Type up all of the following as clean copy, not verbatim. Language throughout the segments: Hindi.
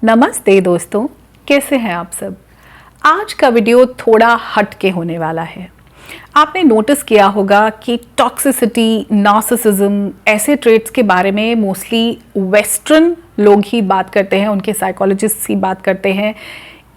नमस्ते दोस्तों, कैसे हैं आप सब। आज का वीडियो थोड़ा हट के होने वाला है। आपने नोटिस किया होगा कि टॉक्सिसिटी, नार्सिसिज्म ऐसे ट्रेट्स के बारे में मोस्टली वेस्टर्न लोग ही बात करते हैं, उनके साइकोलॉजिस्ट ही बात करते हैं।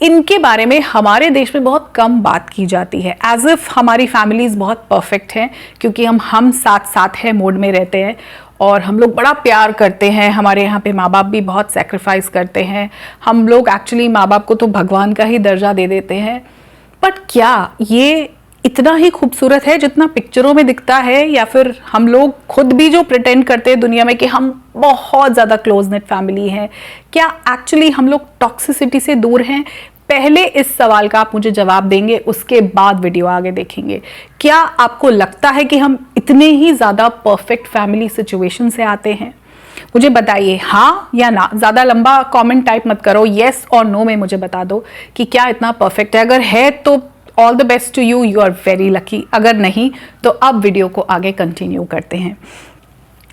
इनके बारे में हमारे देश में बहुत कम बात की जाती है, एज इफ हमारी फैमिलीज बहुत परफेक्ट हैं, क्योंकि हम साथ साथ है मोड में रहते हैं और हम लोग बड़ा प्यार करते हैं। हमारे यहाँ पे माँ बाप भी बहुत सेक्रीफाइस करते हैं। हम लोग एक्चुअली माँ बाप को तो भगवान का ही दर्जा दे देते हैं। बट क्या ये इतना ही खूबसूरत है जितना पिक्चरों में दिखता है, या फिर हम लोग खुद भी जो प्रिटेंड करते हैं दुनिया में कि हम बहुत ज़्यादा क्लोज नेट फैमिली हैं, क्या एक्चुअली हम लोग टॉक्सिसिटी से दूर हैं? पहले इस सवाल का आप मुझे जवाब देंगे, उसके बाद वीडियो आगे देखेंगे। क्या आपको लगता है कि हम इतने ही ज़्यादा परफेक्ट फैमिली सिचुएशन से आते हैं? मुझे बताइए, हाँ या ना। ज़्यादा लंबा कमेंट टाइप मत करो, येस और नो में मुझे बता दो कि क्या इतना परफेक्ट है। अगर है तो all the best to you, you are very lucky. अगर नहीं तो अब वीडियो को आगे कंटिन्यू करते हैं।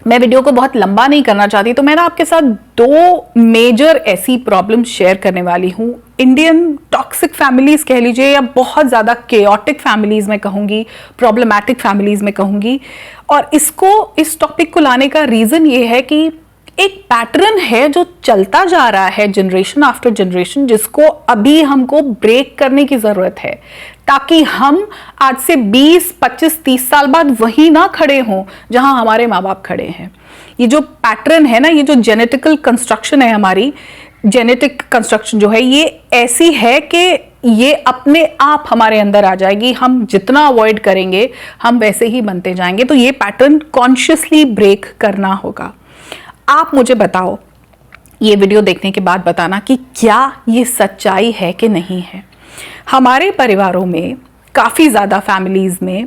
मैं वीडियो को बहुत लंबा नहीं करना चाहती, तो मैं ना आपके साथ दो मेजर ऐसी प्रॉब्लम शेयर करने वाली हूँ। इंडियन टॉक्सिक फैमिलीज कह लीजिए, या बहुत ज़्यादा केओटिक फैमिलीज में कहूँगी, प्रॉब्लमैटिक फैमिलीज में कहूँगी। और इस टॉपिक को लाने का रीज़न ये है कि एक पैटर्न है जो चलता जा रहा है जनरेशन आफ्टर जनरेशन, जिसको अभी हमको ब्रेक करने की ज़रूरत है, ताकि हम आज से 20, 25, 30 साल बाद वहीं ना खड़े हों जहां हमारे माँ बाप खड़े हैं। ये जो पैटर्न है ना, ये जो जेनेटिकल कंस्ट्रक्शन है, हमारी जेनेटिक कंस्ट्रक्शन जो है, ये ऐसी है कि ये अपने आप हमारे अंदर आ जाएगी। हम जितना अवॉइड करेंगे हम वैसे ही बनते जाएंगे। तो ये पैटर्न कॉन्शियसली ब्रेक करना होगा। आप मुझे बताओ, ये वीडियो देखने के बाद बताना कि क्या ये सच्चाई है कि नहीं है। हमारे परिवारों में, काफ़ी ज़्यादा फैमिलीज़ में,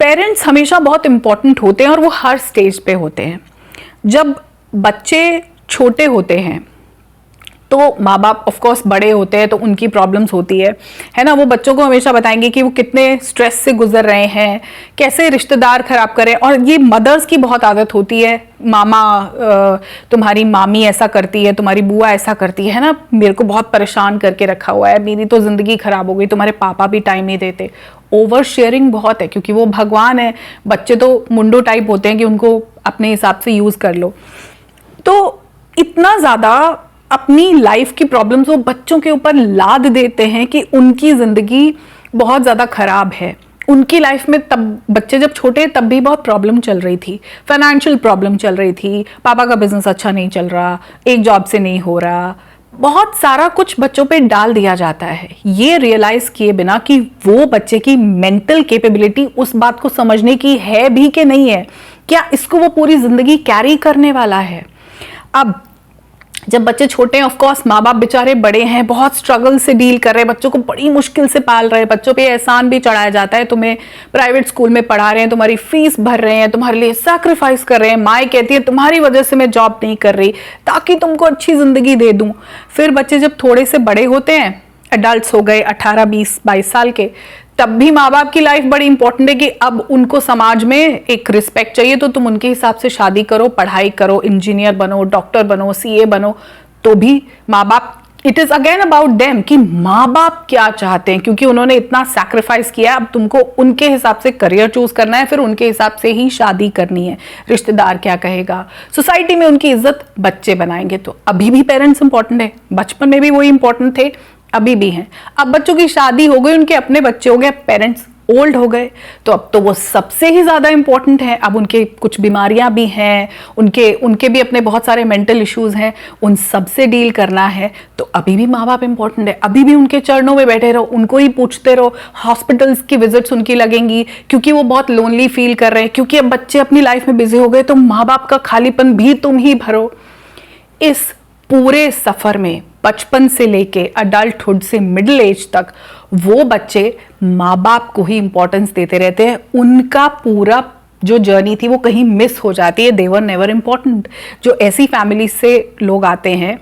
पेरेंट्स हमेशा बहुत इम्पोर्टेंट होते हैं और वो हर स्टेज पे होते हैं। जब बच्चे छोटे होते हैं तो माँ बाप ऑफ कोर्स बड़े होते हैं, तो उनकी प्रॉब्लम्स होती है ना। वो बच्चों को हमेशा बताएंगे कि वो कितने स्ट्रेस से गुजर रहे हैं, कैसे रिश्तेदार खराब करें। और ये मदर्स की बहुत आदत होती है, मामा तुम्हारी मामी ऐसा करती है, तुम्हारी बुआ ऐसा करती है ना, मेरे को बहुत परेशान करके रखा हुआ है, मेरी तो ज़िंदगी ख़राब हो गई, तुम्हारे पापा भी टाइम नहीं देते। ओवर शेयरिंग बहुत है, क्योंकि वो भगवान है, बच्चे तो मुंडो टाइप होते हैं कि उनको अपने हिसाब से यूज़ कर लो। तो इतना ज़्यादा अपनी लाइफ की प्रॉब्लम्स वो बच्चों के ऊपर लाद देते हैं कि उनकी ज़िंदगी बहुत ज़्यादा ख़राब है। उनकी लाइफ में तब बच्चे जब छोटे तब भी बहुत प्रॉब्लम चल रही थी, फाइनेंशियल प्रॉब्लम चल रही थी, पापा का बिजनेस अच्छा नहीं चल रहा, एक जॉब से नहीं हो रहा, बहुत सारा कुछ बच्चों पे डाल दिया जाता है, ये रियलाइज़ किए बिना कि वो बच्चे की मेंटल कैपेबिलिटी उस बात को समझने की है भी कि नहीं है, क्या इसको वो पूरी ज़िंदगी कैरी करने वाला है। अब जब बच्चे छोटे हैं, ऑफ कोर्स माँ बाप बेचारे बड़े हैं, बहुत स्ट्रगल से डील कर रहे हैं, बच्चों को बड़ी मुश्किल से पाल रहे हैं, बच्चों पे एहसान भी चढ़ाया जाता है, तुम्हें प्राइवेट स्कूल में पढ़ा रहे हैं, तुम्हारी फीस भर रहे हैं, तुम्हारे लिए सैक्रिफाइस कर रहे हैं। माँ कहती है तुम्हारी वजह से मैं जॉब नहीं कर रही, ताकि तुमको अच्छी ज़िंदगी दे दूँ। फिर बच्चे जब थोड़े से बड़े होते हैं, एडल्ट्स हो गए 18, 20, 22 साल के, तब भी माँ बाप की लाइफ बड़ी इंपॉर्टेंट है कि अब उनको समाज में एक रिस्पेक्ट चाहिए, तो तुम उनके हिसाब से शादी करो, पढ़ाई करो, इंजीनियर बनो, डॉक्टर बनो, सीए बनो। तो भी माँ बाप, it is again about them कि माँ बाप क्या चाहते हैं, क्योंकि उन्होंने इतना सैक्रिफाइस किया है। अब तुमको उनके हिसाब से करियर चूज करना है, फिर उनके हिसाब से ही शादी करनी है। रिश्तेदार क्या कहेगा, सोसाइटी में उनकी इज्जत बच्चे बनाएंगे। तो अभी भी पेरेंट्स इंपॉर्टेंट है, बचपन में भी वही इंपॉर्टेंट थे, अभी भी हैं। अब बच्चों की शादी हो गई, उनके अपने बच्चे हो गए, पेरेंट्स ओल्ड हो गए, तो अब तो वो सबसे ही ज़्यादा इंपॉर्टेंट है। अब उनके कुछ बीमारियां भी हैं, उनके भी अपने बहुत सारे मेंटल इश्यूज हैं, उन सब से डील करना है। तो अभी भी माँ बाप इंपॉर्टेंट है, अभी भी उनके चरणों में बैठे रहो, उनको ही पूछते रहो। हॉस्पिटल्स की विजिट्स उनकी लगेंगी, क्योंकि वो बहुत लोनली फील कर रहे हैं, क्योंकि अब बच्चे अपनी लाइफ में बिजी हो गए, तो माँ बाप का खालीपन भी तुम ही भरो। इस पूरे सफ़र में बचपन से लेके अडल्टहुड से मिडिल एज तक वो बच्चे माँ बाप को ही इंपॉर्टेंस देते रहते हैं। उनका पूरा जो जर्नी थी वो कहीं मिस हो जाती है, दे वर नेवर इंपॉर्टेंट। जो ऐसी फैमिली से लोग आते हैं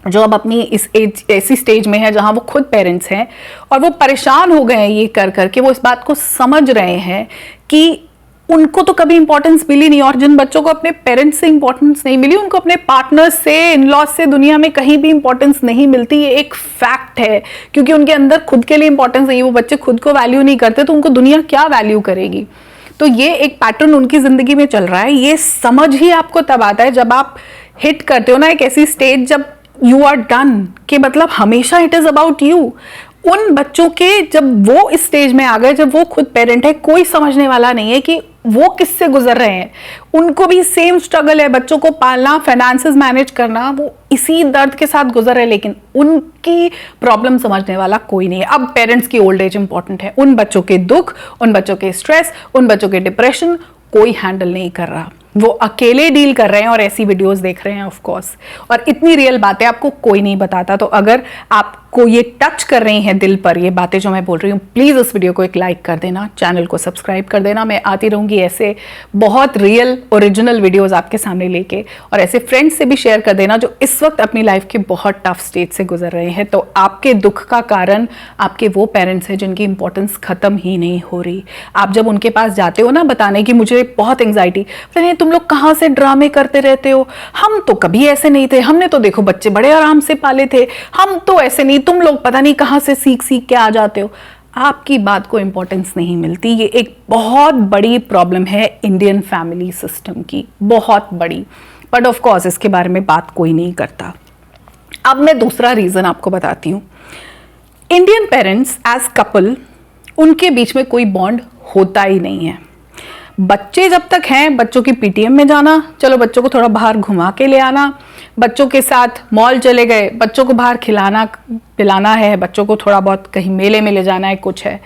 जो अब अपनी इस एज ऐसी स्टेज में है जहां वो खुद पेरेंट्स हैं और वो परेशान हो गए हैं ये कर करके, वो इस बात को समझ रहे हैं कि उनको तो कभी इंपॉर्टेंस मिली नहीं, और जिन बच्चों को अपने पेरेंट्स से इंपॉर्टेंस नहीं मिली उनको अपने पार्टनर्स से, इन लॉज से दुनिया में कहीं भी इंपॉर्टेंस नहीं मिलती। ये एक फैक्ट है, क्योंकि उनके अंदर खुद के लिए इंपॉर्टेंस नहीं है। वो बच्चे खुद को वैल्यू नहीं करते तो उनको दुनिया क्या वैल्यू करेगी। तो ये एक पैटर्न उनकी जिंदगी में चल रहा है। ये समझ ही आपको तब आता है जब आप हिट करते हो ना एक ऐसी स्टेज जब यू आर डन, कि मतलब हमेशा इट इज अबाउट यू। उन बच्चों के जब वो इस स्टेज में आ गए, जब वो खुद पेरेंट है, कोई समझने वाला नहीं है कि वो किससे गुजर रहे हैं। उनको भी सेम स्ट्रगल है, बच्चों को पालना, फाइनेंसेस मैनेज करना, वो इसी दर्द के साथ गुजर रहे, लेकिन उनकी प्रॉब्लम समझने वाला कोई नहीं है। अब पेरेंट्स की ओल्ड एज इंपॉर्टेंट है, उन बच्चों के दुख, उन बच्चों के स्ट्रेस, उन बच्चों के डिप्रेशन कोई हैंडल नहीं कर रहा। वो अकेले डील कर रहे हैं और ऐसी वीडियोस देख रहे हैं ऑफ कोर्स। और इतनी रियल बातें आपको कोई नहीं बताता। तो अगर आपको ये टच कर रही हैं दिल पर ये बातें जो मैं बोल रही हूँ, प्लीज़ इस वीडियो को एक लाइक कर देना, चैनल को सब्सक्राइब कर देना। मैं आती रहूँगी ऐसे बहुत रियल ओरिजिनल वीडियोस आपके सामने लेके, और ऐसे फ्रेंड्स से भी शेयर कर देना जो इस वक्त अपनी लाइफ के बहुत टफ स्टेज से गुजर रहे हैं। तो आपके दुख का कारण आपके वो पेरेंट्स हैं जिनकी इंपॉर्टेंस खत्म ही नहीं हो रही। आप जब उनके पास जाते हो ना बताने की मुझे बहुत एंग्जाइटी, तुम लोग कहाँ से ड्रामे करते रहते हो, हम तो कभी ऐसे नहीं थे, हमने तो देखो बच्चे बड़े आराम से पाले थे, हम तो ऐसे नहीं, तुम लोग पता नहीं कहाँ से सीख सीख के आ जाते हो। आपकी बात को इंपॉर्टेंस नहीं मिलती। ये एक बहुत बड़ी प्रॉब्लम है इंडियन फैमिली सिस्टम की, बहुत बड़ी। बट ऑफ कोर्स इसके बारे में बात कोई नहीं करता। अब मैं दूसरा रीजन आपको बताती हूँ। इंडियन पेरेंट्स एज कपल, उनके बीच में कोई बॉन्ड होता ही नहीं है। बच्चे जब तक हैं, बच्चों की पीटीएम में जाना, चलो बच्चों को थोड़ा बाहर घुमा के ले आना, बच्चों के साथ मॉल चले गए, बच्चों को बाहर खिलाना पिलाना है, बच्चों को थोड़ा बहुत कहीं मेले में ले जाना है, कुछ है,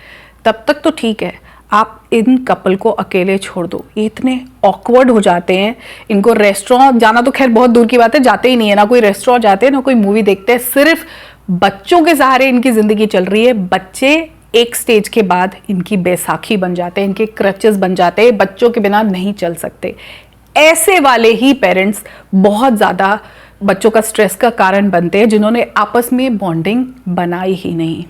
तब तक तो ठीक है। आप इन कपल को अकेले छोड़ दो, ये इतने ऑकवर्ड हो जाते हैं। इनको रेस्टोरेंट जाना तो खैर बहुत दूर की बात है, जाते ही नहीं है, ना कोई रेस्टोरेंट जाते हैं ना कोई मूवी देखते हैं, सिर्फ बच्चों के सहारे इनकी जिंदगी चल रही है। बच्चे एक स्टेज के बाद इनकी बैसाखी बन जाते हैं, इनके क्रचेस बन जाते हैं, बच्चों के बिना नहीं चल सकते। ऐसे वाले ही पेरेंट्स बहुत ज़्यादा बच्चों का स्ट्रेस का कारण बनते हैं, जिन्होंने आपस में बॉन्डिंग बनाई ही नहीं।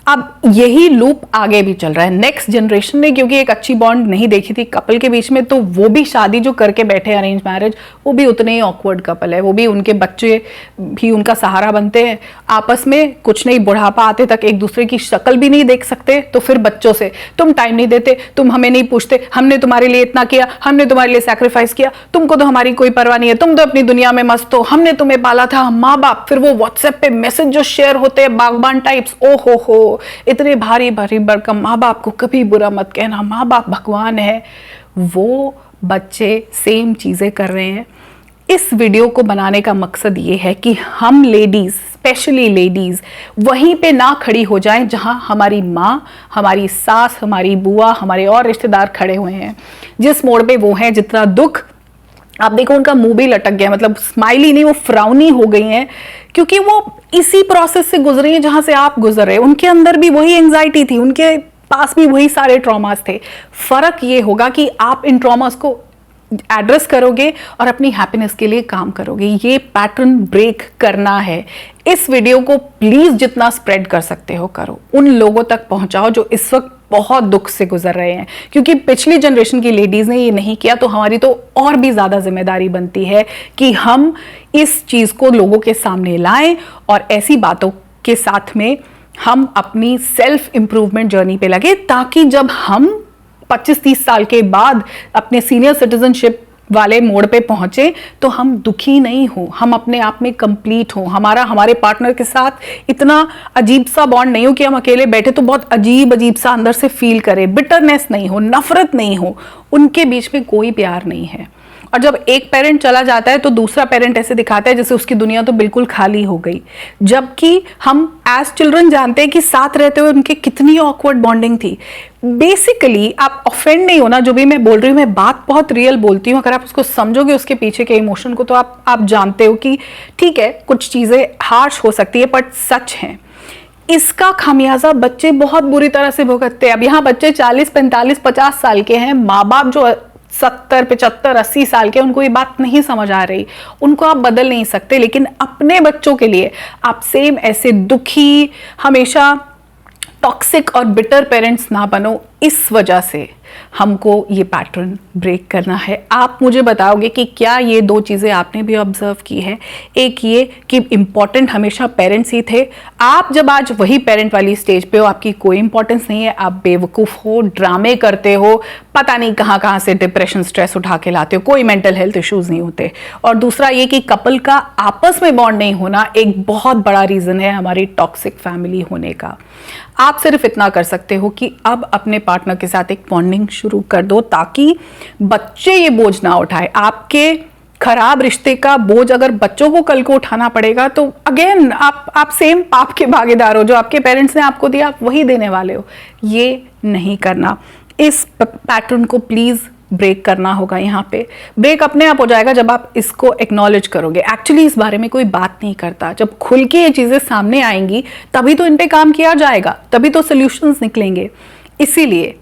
अब यही लूप आगे भी चल रहा है नेक्स्ट जनरेशन ने, क्योंकि एक अच्छी बॉन्ड नहीं देखी थी कपल के बीच में, तो वो भी शादी जो करके बैठे अरेंज मैरिज, वो भी उतने ही ऑकवर्ड कपल है। वो भी, उनके बच्चे भी उनका सहारा बनते हैं, आपस में कुछ नहीं, बुढ़ापा आते तक एक दूसरे की शक्ल भी नहीं देख सकते। तो फिर बच्चों से, तुम टाइम नहीं देते, तुम हमें नहीं पूछते, हमने तुम्हारे लिए इतना किया, हमने तुम्हारे लिए सैक्रिफाइस किया, तुमको तो हमारी कोई परवाह नहीं है, तुम तो अपनी दुनिया में मस्त हो, हमने तुम्हें पाला था। माँ बाप, फिर वो व्हाट्सएप पे मैसेज जो शेयर होते हैं बागबान टाइप्स, ओ हो इतने भारी भारी भरकम, माँ बाप को कभी बुरा मत कहना, माँ बाप भगवान है। वो बच्चे सेम चीजें कर रहे हैं। इस वीडियो को बनाने का मकसद ये है कि हम लेडीज, स्पेशली लेडीज, वहीं पे ना खड़ी हो जाएं जहां हमारी माँ, हमारी सास, हमारी बुआ, हमारे और रिश्तेदार खड़े हुए हैं। जिस मोड़ पे वो हैं, जितना दुख, आप देखो उनका मुंह भी लटक गया, मतलब स्माइली नहीं, वो फ्राउनी हो गई हैं, क्योंकि वो इसी प्रोसेस से गुजरी हैं जहां से आप गुजर रहे हैं। उनके अंदर भी वही एंग्जाइटी थी, उनके पास भी वही सारे ट्रॉमास थे। फर्क ये होगा कि आप इन ट्रॉमास को एड्रेस करोगे और अपनी हैप्पीनेस के लिए काम करोगे। ये पैटर्न ब्रेक करना है। इस वीडियो को प्लीज जितना स्प्रेड कर सकते हो करो, उन लोगों तक पहुंचाओ जो इस वक्त बहुत दुख से गुजर रहे हैं, क्योंकि पिछली जनरेशन की लेडीज ने ये नहीं किया, तो हमारी तो और भी ज्यादा जिम्मेदारी बनती है कि हम इस चीज को लोगों के सामने लाएं और ऐसी बातों के साथ में हम अपनी सेल्फ इंप्रूवमेंट जर्नी पे लगे, ताकि जब हम 25-30 साल के बाद अपने सीनियर सिटीजनशिप वाले मोड़ पे पहुंचे तो हम दुखी नहीं हो, हम अपने आप में कंप्लीट हो, हमारे पार्टनर के साथ इतना अजीब सा बॉन्ड नहीं हो कि हम अकेले बैठे तो बहुत अजीब अजीब सा अंदर से फील करें, बिटरनेस नहीं हो, नफरत नहीं हो, उनके बीच में कोई प्यार नहीं है। और जब एक पेरेंट चला जाता है तो दूसरा पेरेंट ऐसे दिखाता है जैसे उसकी दुनिया तो बिल्कुल खाली हो गई, जबकि हम एज चिल्ड्रन जानते हैं कि साथ रहते हुए उनकी कितनी ऑकवर्ड बॉन्डिंग थी। बेसिकली आप ऑफेंड नहीं होना, जो भी मैं बोल रही हूँ मैं बात बहुत रियल बोलती हूँ, अगर आप उसको समझोगे उसके पीछे के इमोशन को, तो आप जानते हो कि ठीक है कुछ चीजें हार्श हो सकती है बट सच है। इसका खामियाजा बच्चे बहुत बुरी तरह से भुगतते हैं। अब यहाँ बच्चे 40, 45, 50 साल के हैं, माँ बाप जो 70, 75, 80 साल के, उनको ये बात नहीं समझ आ रही, उनको आप बदल नहीं सकते, लेकिन अपने बच्चों के लिए आप सेम ऐसे दुखी, हमेशा टॉक्सिक और बिटर पेरेंट्स ना बनो। इस वजह से हमको ये पैटर्न ब्रेक करना है। आप मुझे बताओगे कि क्या ये दो चीज़ें आपने भी ऑब्जर्व की है। एक ये कि इम्पॉर्टेंट हमेशा पेरेंट्स ही थे, आप जब आज वही पेरेंट वाली स्टेज पे हो, आपकी कोई इंपॉर्टेंस नहीं है, आप बेवकूफ़ हो, ड्रामे करते हो, पता नहीं कहाँ से डिप्रेशन स्ट्रेस उठा के लाते हो, कोई मेंटल हेल्थ इश्यूज नहीं होते। और दूसरा ये कि कपल का आपस में बॉन्ड नहीं होना एक बहुत बड़ा रीज़न है हमारी टॉक्सिक फैमिली होने का। आप सिर्फ इतना कर सकते हो कि अब अपने पार्टनर के साथ एक बॉन्डिंग शुरू कर दो ताकि बच्चे ये बोझ ना उठाए। आपके खराब रिश्ते का बोझ अगर बच्चों को कल को उठाना पड़ेगा तो अगेन आप सेम पाप के भागीदार हो। जो आपके पेरेंट्स ने आपको दिया आप वही देने वाले हो। ये नहीं करना। इस पैटर्न को प्लीज ब्रेक करना होगा। यहाँ पे ब्रेक अपने आप हो जाएगा जब आप इसको एक्नॉलेज करोगे। एक्चुअली इस बारे में कोई बात नहीं करता। जब खुल के ये चीज़ें सामने आएंगी तभी तो इन पे काम किया जाएगा, तभी तो सॉल्यूशंस निकलेंगे। इसीलिए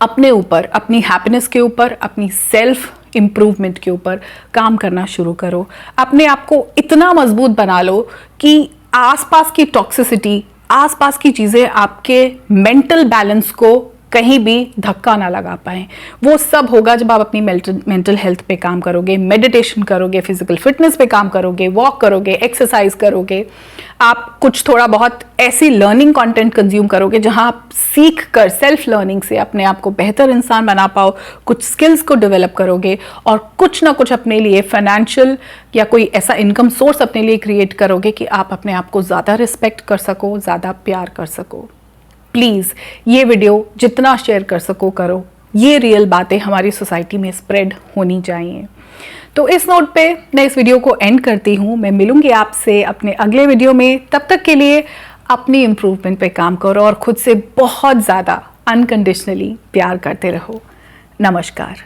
अपने ऊपर, अपनी हैप्पीनेस के ऊपर, अपनी सेल्फ इम्प्रूवमेंट के ऊपर काम करना शुरू करो। अपने आप को इतना मजबूत बना लो कि आसपास की टॉक्सिसिटी, आसपास की चीज़ें आपके मेंटल बैलेंस को कहीं भी धक्का ना लगा पाए। वो सब होगा जब आप अपनी मेंटल हेल्थ पे काम करोगे, मेडिटेशन करोगे, फिजिकल फिटनेस पे काम करोगे, वॉक करोगे, एक्सरसाइज करोगे। आप कुछ थोड़ा बहुत ऐसी लर्निंग कंटेंट कंज्यूम करोगे जहां आप सीख कर सेल्फ लर्निंग से अपने आप को बेहतर इंसान बना पाओ, कुछ स्किल्स को डेवलप करोगे और कुछ ना कुछ अपने लिए फाइनेंशियल या कोई ऐसा इनकम सोर्स अपने लिए क्रिएट करोगे कि आप अपने आप को ज़्यादा रिस्पेक्ट कर सको, ज़्यादा प्यार कर सको। प्लीज़ ये वीडियो जितना शेयर कर सको करो। ये रियल बातें हमारी सोसाइटी में स्प्रेड होनी चाहिए। तो इस नोट पे मैं इस वीडियो को एंड करती हूँ। मैं मिलूंगी आपसे अपने अगले वीडियो में। तब तक के लिए अपनी इम्प्रूवमेंट पे काम करो और खुद से बहुत ज़्यादा अनकंडीशनली प्यार करते रहो। नमस्कार।